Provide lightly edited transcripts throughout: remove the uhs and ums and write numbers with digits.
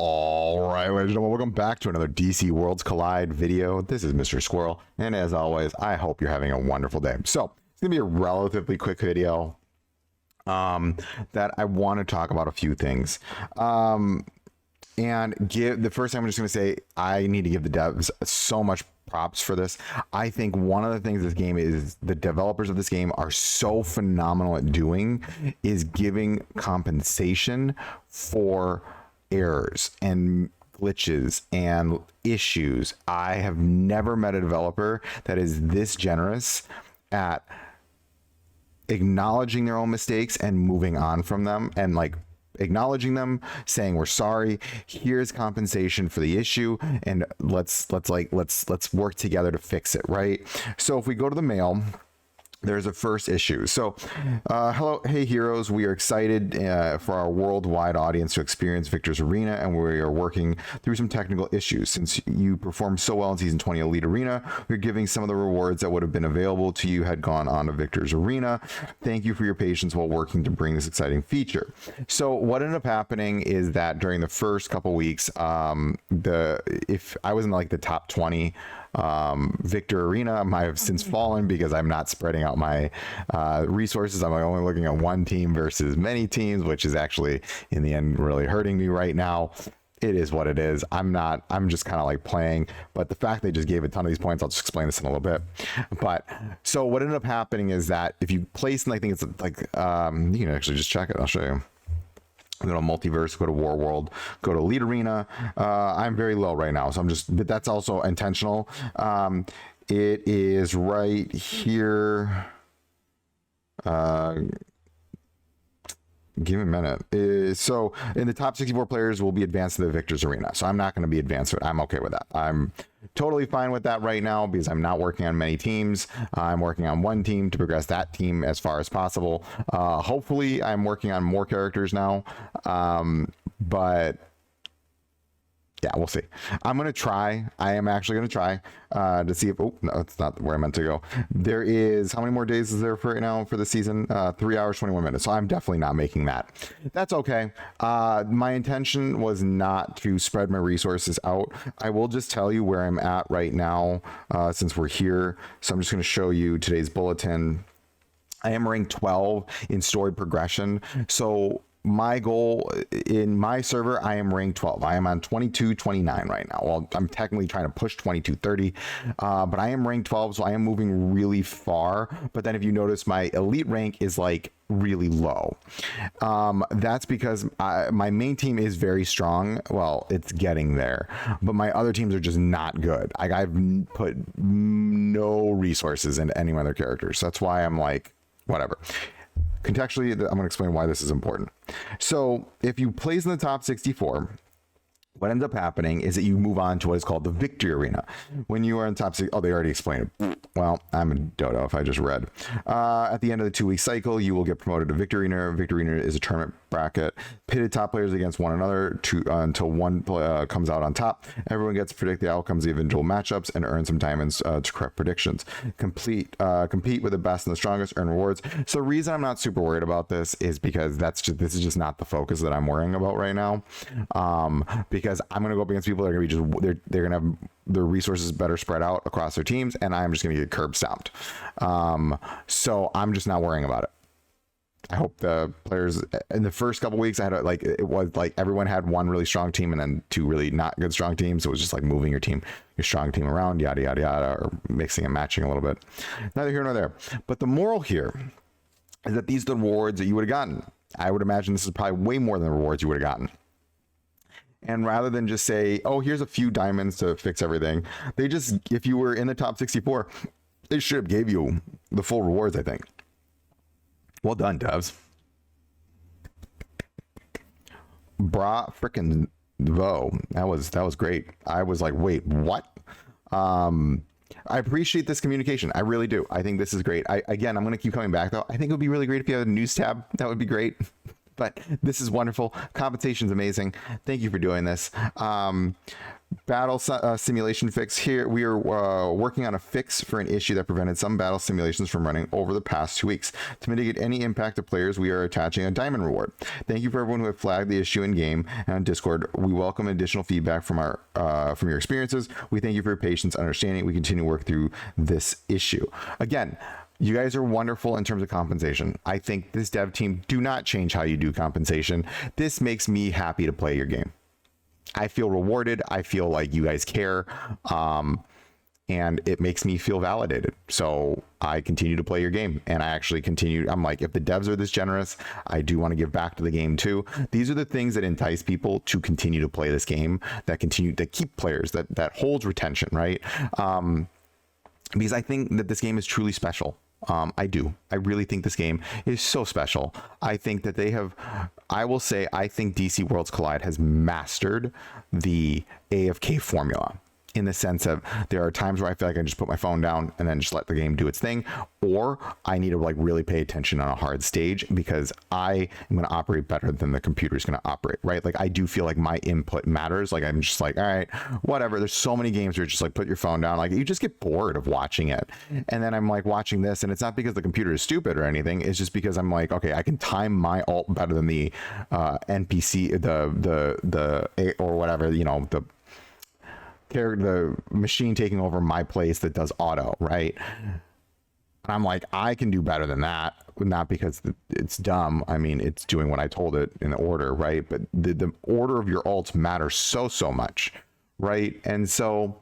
All right, ladies and gentlemen, welcome back to another DC Worlds Collide video. This is Mr. Squirrel, and as always, I hope you're having a wonderful day. So, it's going to be a relatively quick video that I want to talk about a few things. And the first thing I'm just going to say, I need to give the devs so much props for this. I think one of the things this game is, the developers of this game are so phenomenal at doing, is giving compensation for errors and glitches and issues. I have never met a developer that is this generous at acknowledging their own mistakes and moving on from them, and like acknowledging them, saying we're sorry, here's compensation for the issue, and let's work together to fix it, right? So if we go to the mail, there's a first issue. So, hello, hey heroes, we are excited for our worldwide audience to experience Victor's Arena, and we are working through some technical issues. Since you performed so well in Season 20 Elite Arena, we're giving some of the rewards that would have been available to you had gone on to Victor's Arena. Thank you for your patience while working to bring this exciting feature. So what ended up happening is that during the first couple weeks, if I was in like the top 20, Victor Arena might have since fallen because I'm not spreading out my resources. I'm only looking at one team versus many teams, which is actually in the end really hurting me right now. It is what it is. I'm just kind of like playing, but the fact they just gave a ton of these points, I'll just explain this in a little bit. But so what ended up happening is that if you place, and I think it's like, you can actually just check it. I'll show you. Go to Multiverse, go to War World, go to Elite Arena. I'm very low right now, so but that's also intentional. It is right here. Give me a minute. So in the top 64 players will be advanced to the Victor's Arena. So I'm not going to be advanced. I'm okay with that. I'm totally fine with that right now because I'm not working on many teams. I'm working on one team to progress that team as far as possible. Hopefully I'm working on more characters now. But yeah, we'll see. I'm going to try. I am actually going to try to see if, oh, no, it's not where I meant to go. There is, how many more days is there for right now for the season? 3 hours, 21 minutes. So I'm definitely not making that. That's okay. My intention was not to spread my resources out. I will just tell you where I'm at right now since we're here. So I'm just going to show you today's bulletin. I am ranked 12 in story progression. So my goal in my server, I am ranked 12. I am on 2229 right now. Well, I'm technically trying to push 2230, but I am ranked 12, so I am moving really far. But then if you notice, my elite rank is like really low. That's because my main team is very strong. Well, it's getting there, but my other teams are just not good. I've put no resources into any of my other characters. That's why I'm like, whatever. Contextually, I'm going to explain why this is important. So if you place in the top 64, what ends up happening is that you move on to what is called the Victory Arena. When you are in top 6, oh, they already explained it. Well, I'm a dodo if I just read. At the end of the 2-week cycle, you will get promoted to Victory Arena. Victory Arena is a tournament bracket, pitted top players against one another until one comes out on top. Everyone gets to predict the outcomes of the individual matchups and earn some diamonds to correct predictions. Compete with the best and the strongest, earn rewards. So the reason I'm not super worried about this is because this is just not the focus that I'm worrying about right now. Because I'm going to go up against people that are going to be they're going to have their resources better spread out across their teams, and I'm just going to get curb stomped. So I'm just not worrying about it. I hope the players in the first couple weeks, it was like everyone had one really strong team and then two really not good strong teams. So it was just like moving your strong team around, yada, yada, yada, or mixing and matching a little bit. Neither here nor there. But the moral here is that these are the rewards that you would have gotten. I would imagine this is probably way more than the rewards you would have gotten. And rather than just say, oh, here's a few diamonds to fix everything, if you were in the top 64, they should have gave you the full rewards, I think. Well done, devs. Bra frickin' vo. That was great. I was like, wait, what? I appreciate this communication. I really do. I think this is great. Again, I'm going to keep coming back, though. I think it would be really great if you had a news tab. That would be great. But this is wonderful. Compensation's amazing. Thank you for doing this. Simulation fix. Here we are working on a fix for an issue that prevented some battle simulations from running over the past 2 weeks. To mitigate any impact to players, we are attaching a diamond reward. Thank you for everyone who have flagged the issue in game and on Discord. We welcome additional feedback from your experiences. We thank you for your patience, understanding. We continue to work through this issue. Again, you guys are wonderful in terms of compensation. I think this dev team, do not change how you do compensation. This makes me happy to play your game. I feel rewarded. I feel like you guys care. And it makes me feel validated. So I continue to play your game, and I actually continue. I'm like, if the devs are this generous, I do want to give back to the game too. These are the things that entice people to continue to play this game, that keep players, that holds retention, right? Because I think that this game is truly special. I really think this game is so special. I think that I think DC Worlds Collide has mastered the AFK formula, in the sense of there are times where I feel like I just put my phone down and then just let the game do its thing, or I need to like really pay attention on a hard stage because I am going to operate better than the computer is going to operate, right? Like I do feel like my input matters. Like I'm just like, all right, whatever. There's so many games where you just like put your phone down, like you just get bored of watching it. And then I'm like watching this, and it's not because the computer is stupid or anything. It's just because I'm like, okay, I can time my ult better than the NPC, the or whatever, the machine taking over my place that does auto, right? And I'm like, I can do better than that, not because it's dumb. I mean, it's doing what I told it in order, right? But the order of your ults matters so much, right? And so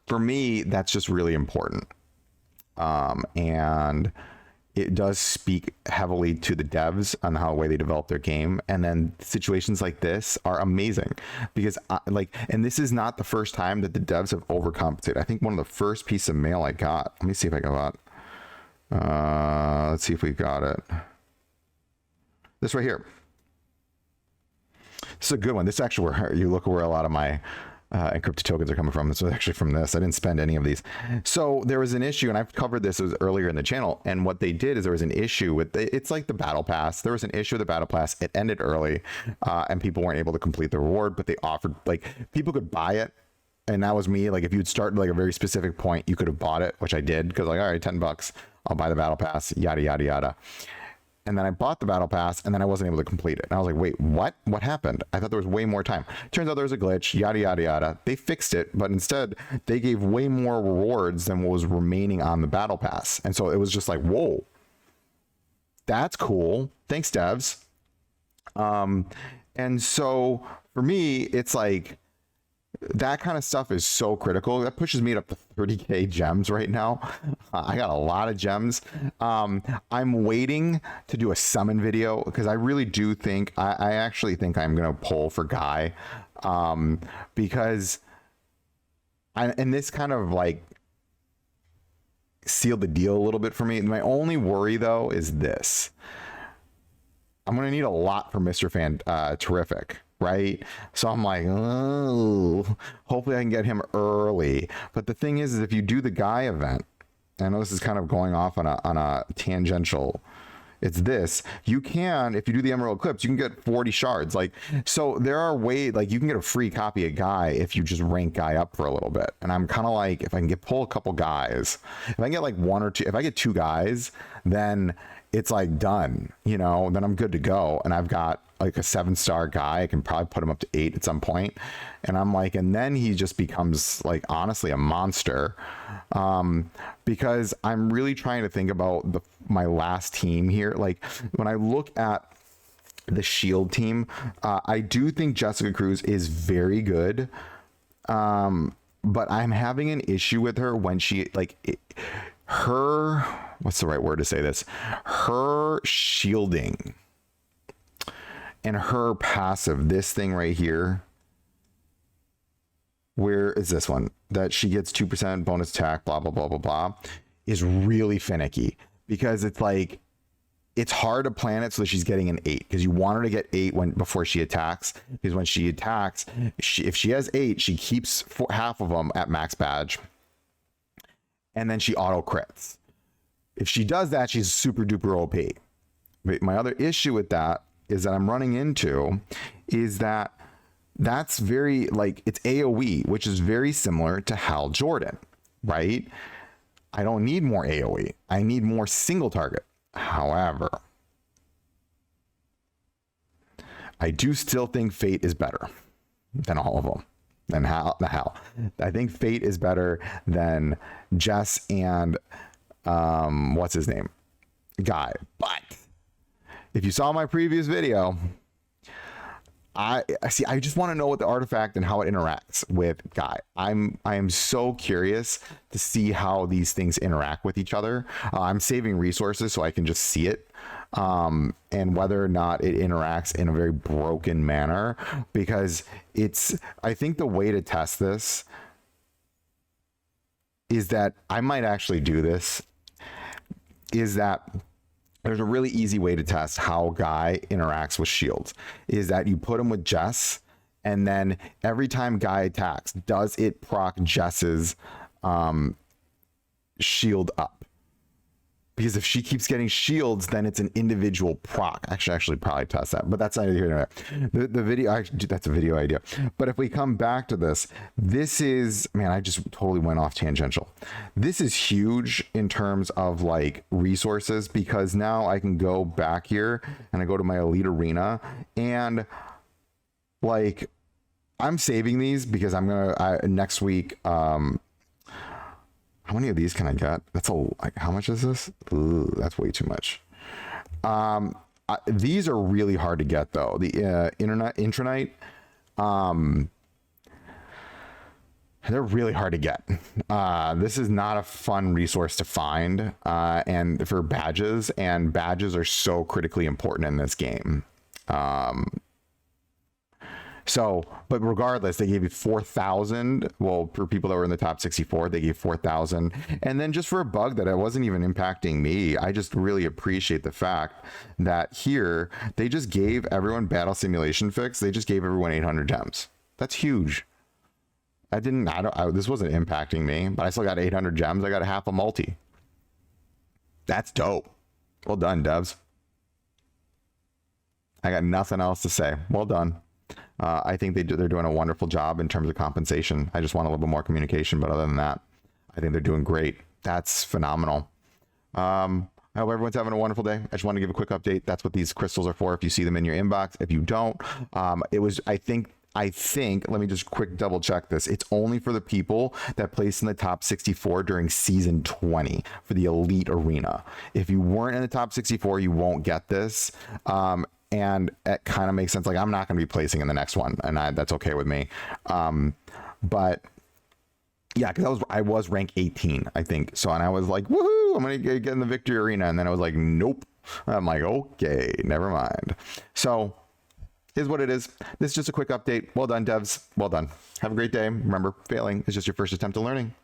for me, that's just really important. And it does speak heavily to the devs on how way they develop their game. And then situations like this are amazing because and this is not the first time that the devs have overcompensated. I think one of the first pieces of mail I got, let me see if I got let's see if we got it. This right here. This is a good one. This is actually where you look where a lot of my encrypted tokens are coming from. This was actually from this. I didn't spend any of these. So there was an issue, and I've covered this, it was earlier in the channel. And what they did is there was an issue with it's like the battle pass. There was an issue with the battle pass. It ended early, and people weren't able to complete the reward. But they offered, like, people could buy it, and that was me. Like, if you'd start like a very specific point, you could have bought it, which I did, because like, all right, $10, I'll buy the battle pass, yada yada yada. And then I bought the battle pass, and then I wasn't able to complete it. And I was like, wait, what? What happened? I thought there was way more time. Turns out there was a glitch, yada, yada, yada. They fixed it, but instead they gave way more rewards than what was remaining on the battle pass. And so it was just like, whoa, that's cool. Thanks, devs. And so for me, it's like, that kind of stuff is so critical. That pushes me up to 30k gems right now. I got a lot of gems. I'm waiting to do a summon video because I really do think I actually think I'm gonna pull for Guy, because and this kind of like sealed the deal a little bit for me. My only worry though is this: I'm gonna need a lot for Mr. Terrific. Right? So I'm like, oh, hopefully I can get him early. But the thing is if you do the Guy event, I know this is kind of going off on a tangential, it's this, you can, if you do the Emerald Eclipse, you can get 40 shards. Like, so there are ways, like you can get a free copy of Guy if you just rank Guy up for a little bit. And I'm kind of like, if I can pull a couple guys, if I can get like one or two, if I get 2 guys, then it's like done, then I'm good to go. And I've got like a 7-star Guy. I can probably put him up to 8 at some point. And I'm like, and then he just becomes like, honestly, a monster. Because I'm really trying to think about my last team here. Like when I look at the Shield team, I do think Jessica Cruz is very good. But I'm having an issue with her when she what's the right word to say this? Her shielding and her passive, this thing right here. Where is this one? That she gets 2% bonus attack, blah, blah, blah, blah, blah, is really finicky because it's like, it's hard to plan it so that she's getting an 8 because you want her to get 8 before she attacks, because when she attacks, if she has 8, she keeps half of them at max badge and then she auto crits. If she does that, she's super duper OP. But my other issue with that is that I'm running into is that That's very like, it's AoE, which is very similar to Hal Jordan, right? I don't need more AoE. I need more single target. However, I do still think Fate is better than all of them. Than Hal. I think Fate is better than Jess and what's his name? Guy. But if you saw my previous video, I just want to know what the artifact and how it interacts with Guy. I am so curious to see how these things interact with each other. I'm saving resources so I can just see it, and whether or not it interacts in a very broken manner, because I think the way to test this is that I might actually do this, is that there's a really easy way to test how Guy interacts with shields, is that you put him with Jess, and then every time Guy attacks, does it proc Jess's shield up? Because if she keeps getting shields, then it's an individual proc. Actually probably test that, but that's not here. The video, that's a video idea. But if we come back to this, this is, man, I just totally went off tangential. This is huge in terms of like resources, because now I can go back here and I go to my elite arena, and like I'm saving these because I'm gonna next week. How many of these can I get? That's like, how much is this? Ooh, that's way too much. These are really hard to get though. The intranite, they're really hard to get. This is not a fun resource to find, and for badges, and badges are so critically important in this game. So, but regardless, they gave you 4,000. Well, for people that were in the top 64, they gave 4,000. And then just for a bug that it wasn't even impacting me, I just really appreciate the fact that here they just gave everyone battle simulation fix. They just gave everyone 800 gems. That's huge. This wasn't impacting me, but I still got 800 gems. I got a half a multi. That's dope. Well done, devs. I got nothing else to say. Well done. I think they're doing a wonderful job in terms of compensation. I just want a little bit more communication, but other than that, I think they're doing great. That's phenomenal. I hope everyone's having a wonderful day. I just want to give a quick update. That's what these crystals are for. If you see them in your inbox, if you don't, I think, let me just quick double check this. It's only for the people that placed in the top 64 during season 20 for the elite arena. If you weren't in the top 64, you won't get this. And it kind of makes sense. Like, I'm not going to be placing in the next one, and that's okay with me. But yeah, because I was rank 18, I think. So, and I was like, woohoo, I'm going to get in the victory arena. And then I was like, nope. I'm like, okay, never mind. So, is what it is. This is just a quick update. Well done, devs. Well done. Have a great day. Remember, failing is just your first attempt at learning.